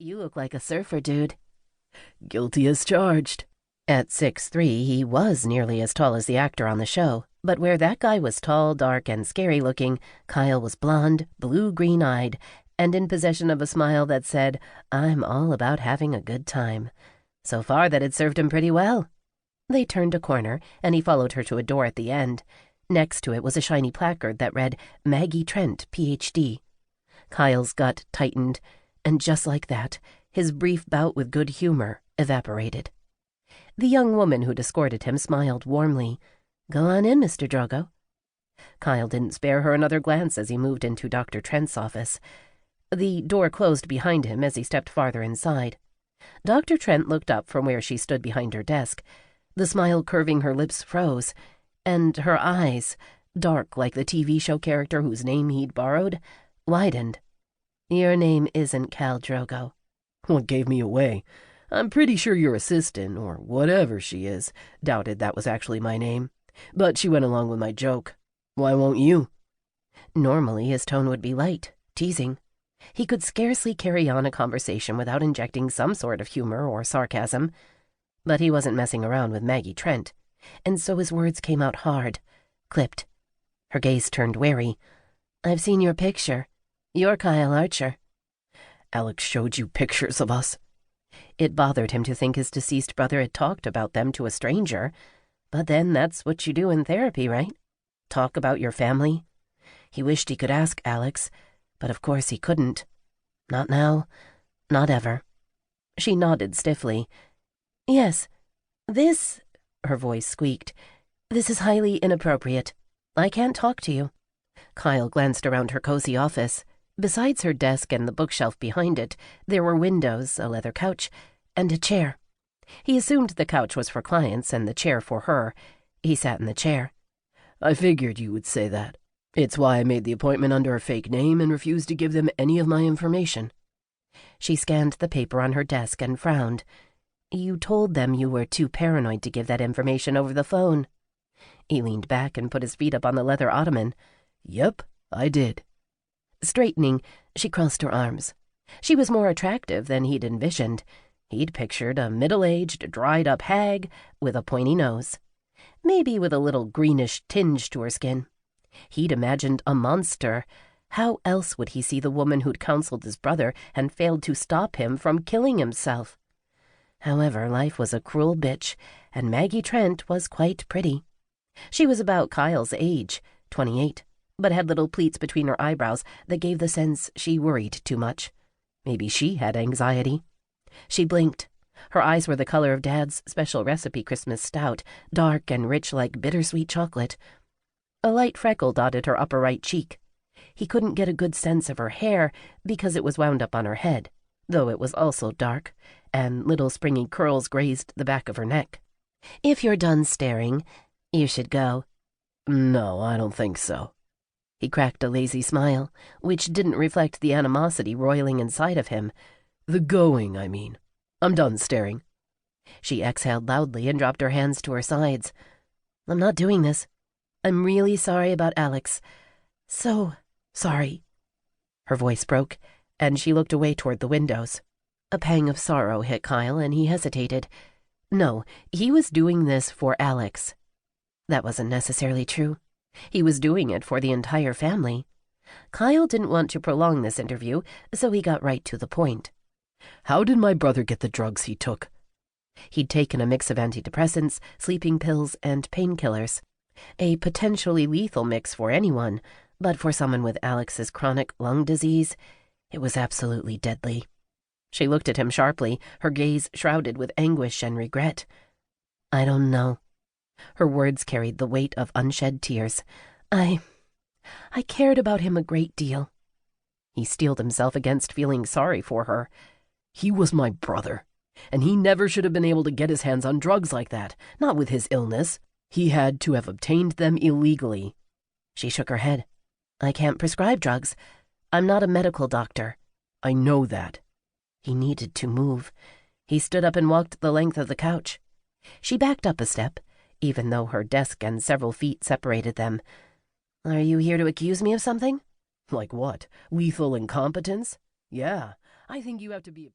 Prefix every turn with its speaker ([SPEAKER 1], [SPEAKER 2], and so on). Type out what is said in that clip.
[SPEAKER 1] You look like a surfer dude.
[SPEAKER 2] Guilty as charged.
[SPEAKER 1] At 6'3", he was nearly as tall as the actor on the show, but where that guy was tall, dark, and scary-looking, Kyle was blonde, blue-green-eyed, and in possession of a smile that said, "I'm all about having a good time." So far that had served him pretty well. They turned a corner, and he followed her to a door at the end. Next to it was a shiny placard that read, "Maggie Trent, Ph.D." Kyle's gut tightened, and just like that, his brief bout with good humor evaporated. The young woman who'd escorted him smiled warmly. "Go on in, Mr. Drogo." Kyle didn't spare her another glance as he moved into Dr. Trent's office. The door closed behind him as he stepped farther inside. Dr. Trent looked up from where she stood behind her desk. The smile curving her lips froze, and her eyes, dark like the TV show character whose name he'd borrowed, widened. "Your name isn't Khal Drogo."
[SPEAKER 2] What gave me away? I'm pretty sure your assistant, or whatever she is, doubted that was actually my name. But she went along with my joke. Why won't you?
[SPEAKER 1] Normally his tone would be light, teasing. He could scarcely carry on a conversation without injecting some sort of humor or sarcasm. But he wasn't messing around with Maggie Trent, and so his words came out hard, clipped. Her gaze turned wary. "I've seen your picture. You're Kyle Archer."
[SPEAKER 2] "Alex showed you pictures of us?"
[SPEAKER 1] It bothered him to think his deceased brother had talked about them to a stranger. But then that's what you do in therapy, right? Talk about your family. He wished he could ask Alex, but of course he couldn't. Not now, not ever. She nodded stiffly. "Yes, this," her voice squeaked, "this is highly inappropriate. I can't talk to you." Kyle glanced around her cozy office. Besides her desk and the bookshelf behind it, there were windows, a leather couch, and a chair. He assumed the couch was for clients and the chair for her. He sat in the chair.
[SPEAKER 2] "I figured you would say that. It's why I made the appointment under a fake name and refused to give them any of my information."
[SPEAKER 1] She scanned the paper on her desk and frowned. "You told them you were too paranoid to give that information over the phone." He leaned back and put his feet up on the leather ottoman.
[SPEAKER 2] "Yep, I did."
[SPEAKER 1] Straightening, she crossed her arms. She was more attractive than he'd envisioned. He'd pictured a middle-aged, dried-up hag with a pointy nose, maybe with a little greenish tinge to her skin. He'd imagined a monster. How else would he see the woman who'd counseled his brother and failed to stop him from killing himself? However, life was a cruel bitch, and Maggie Trent was quite pretty. She was about Kyle's age, 28. But had little pleats between her eyebrows that gave the sense she worried too much. Maybe she had anxiety. She blinked. Her eyes were the color of Dad's special recipe Christmas stout, dark and rich like bittersweet chocolate. A light freckle dotted her upper right cheek. He couldn't get a good sense of her hair because it was wound up on her head, though it was also dark, and little springy curls grazed the back of her neck. "If you're done staring, you should go."
[SPEAKER 2] "No, I don't think so."
[SPEAKER 1] He cracked a lazy smile, which didn't reflect the animosity roiling inside of him.
[SPEAKER 2] "The going, I mean. I'm done staring."
[SPEAKER 1] She exhaled loudly and dropped her hands to her sides. "I'm not doing this. I'm really sorry about Alex. So sorry." Her voice broke, and she looked away toward the windows. A pang of sorrow hit Kyle, and he hesitated. No, he was doing this for Alex. That wasn't necessarily true. He was doing it for the entire family. Kyle didn't want to prolong this interview, so he got right to the point.
[SPEAKER 2] "How did my brother get the drugs he took?"
[SPEAKER 1] He'd taken a mix of antidepressants, sleeping pills, and painkillers. A potentially lethal mix for anyone, but for someone with Alex's chronic lung disease, it was absolutely deadly. She looked at him sharply, her gaze shrouded with anguish and regret. "I don't know." Her words carried the weight of unshed tears. I cared about him a great deal." He steeled himself against feeling sorry for her.
[SPEAKER 2] "He was my brother, and he never should have been able to get his hands on drugs like that, not with his illness. He had to have obtained them illegally."
[SPEAKER 1] She shook her head. "I can't prescribe drugs. I'm not a medical doctor."
[SPEAKER 2] "I know that."
[SPEAKER 1] He needed to move. He stood up and walked the length of the couch. She backed up a step, even though her desk and several feet separated them. "Are you here to accuse me of something?"
[SPEAKER 2] "Like what? Lethal incompetence? Yeah, I think you have to be..."